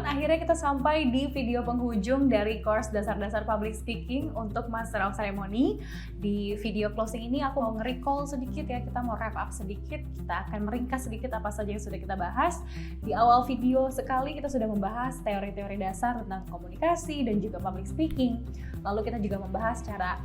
teman-teman, akhirnya kita sampai di video penghujung dari course dasar-dasar public speaking untuk Master of Ceremony. Di video closing ini aku mau nge-recall sedikit ya, kita mau wrap up sedikit, kita akan meringkas sedikit apa saja yang sudah kita bahas. Di awal video sekali kita sudah membahas teori-teori dasar tentang komunikasi dan juga public speaking. Lalu kita juga membahas cara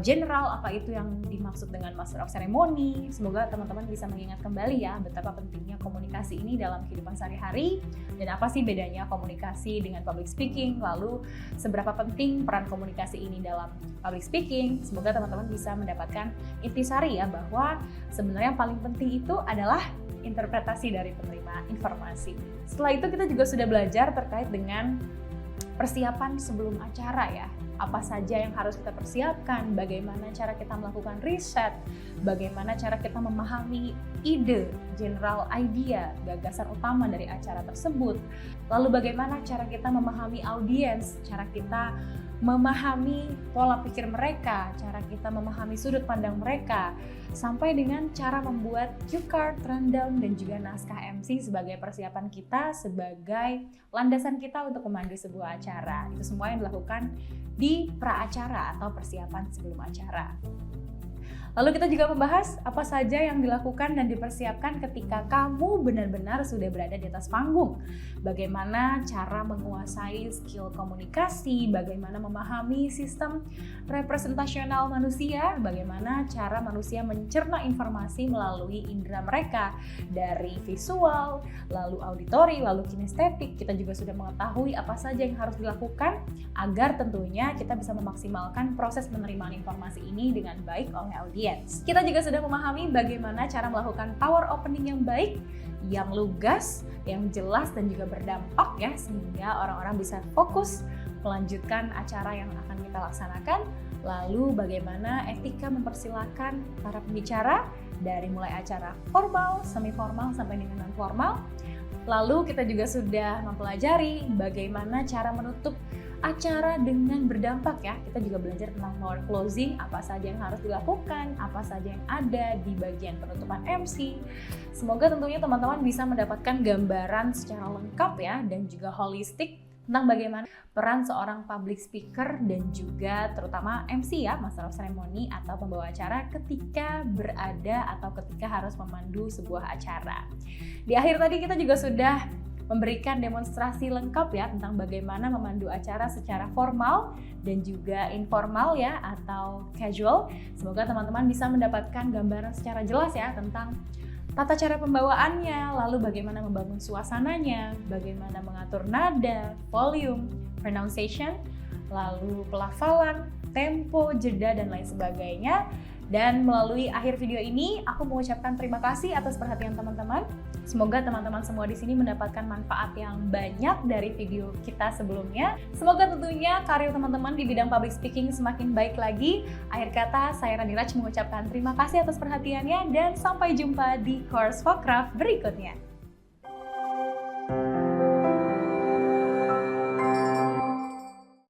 general apa itu yang dimaksud dengan Master of Ceremony. Semoga teman-teman bisa mengingat kembali ya betapa pentingnya komunikasi ini dalam kehidupan sehari-hari dan apa sih bedanya komunikasi dengan public speaking, lalu seberapa penting peran komunikasi ini dalam public speaking. Semoga teman-teman bisa mendapatkan intisari ya bahwa sebenarnya yang paling penting itu adalah interpretasi dari penerima informasi. Setelah itu kita juga sudah belajar terkait dengan persiapan sebelum acara ya. Apa saja yang harus kita persiapkan, bagaimana cara kita melakukan riset, bagaimana cara kita memahami ide, general idea, gagasan utama dari acara tersebut, lalu bagaimana cara kita memahami audiens, cara kita memahami pola pikir mereka, cara kita memahami sudut pandang mereka, sampai dengan cara membuat cue card, rundown, dan juga naskah MC sebagai persiapan kita, sebagai landasan kita untuk memandu sebuah acara. Itu semua yang dilakukan di pra-acara atau persiapan sebelum acara. Lalu kita juga membahas apa saja yang dilakukan dan dipersiapkan ketika kamu benar-benar sudah berada di atas panggung. Bagaimana cara menguasai skill komunikasi, bagaimana memahami sistem representasional manusia, bagaimana cara manusia mencerna informasi melalui indera mereka dari visual, lalu auditori, lalu kinestetik. Kita juga sudah mengetahui apa saja yang harus dilakukan agar tentunya kita bisa memaksimalkan proses penerimaan informasi ini dengan baik oleh audiens. Kita juga sudah memahami bagaimana cara melakukan power opening yang baik, yang lugas, yang jelas dan juga berdampak ya, sehingga orang-orang bisa fokus melanjutkan acara yang akan kita laksanakan. Lalu bagaimana etika mempersilahkan para pembicara dari mulai acara formal, semi formal sampai dengan non formal. Lalu kita juga sudah mempelajari bagaimana cara menutup acara dengan berdampak ya. Kita juga belajar tentang power closing, apa saja yang harus dilakukan, apa saja yang ada di bagian penutupan MC. Semoga tentunya teman-teman bisa mendapatkan gambaran secara lengkap ya dan juga holistik tentang bagaimana peran seorang public speaker dan juga terutama MC ya, Master of Ceremony atau pembawa acara ketika berada atau ketika harus memandu sebuah acara. Di akhir tadi kita juga sudah memberikan demonstrasi lengkap ya tentang bagaimana memandu acara secara formal dan juga informal ya atau casual. Semoga teman-teman bisa mendapatkan gambaran secara jelas ya tentang tata cara pembawaannya, lalu bagaimana membangun suasananya, bagaimana mengatur nada, volume, pronunciation, lalu pelafalan, tempo, jeda, dan lain sebagainya. Dan melalui akhir video ini, aku mengucapkan terima kasih atas perhatian teman-teman. Semoga teman-teman semua di sini mendapatkan manfaat yang banyak dari video kita sebelumnya. Semoga tentunya karir teman-teman di bidang public speaking semakin baik lagi. Akhir kata, saya Rani Raj mengucapkan terima kasih atas perhatiannya dan sampai jumpa di course Vocraft berikutnya.